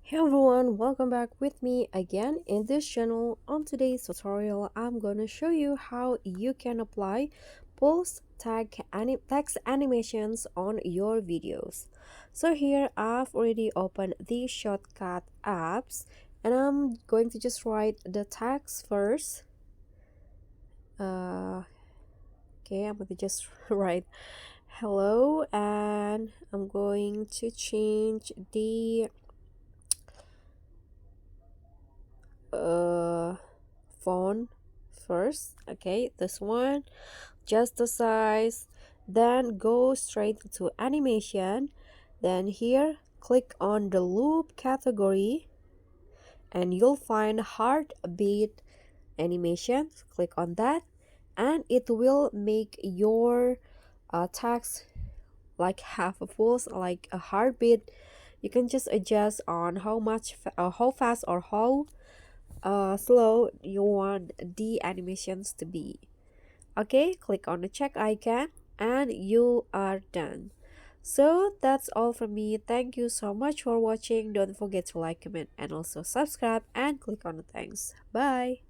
Hey everyone, welcome back with me again in this channel. On today's tutorial, I'm gonna show you how you can apply post text animations on your videos. So here I've already opened the ShotCut apps and I'm going to just write the text first. Okay, I'm going to just write hello and I'm going to change the font first. Okay, this one, just the size, then go straight to animation, then here click on the loop category and you'll find heartbeat animation. Click on that and it will make your text like have a pulse, like a heartbeat. You can just adjust on how fast or how slow you want the animations to be. Okay, click on the check icon and you are done. So that's all from me. Thank you so much for watching. Don't forget to like, comment, and also subscribe and click on the thanks. Bye.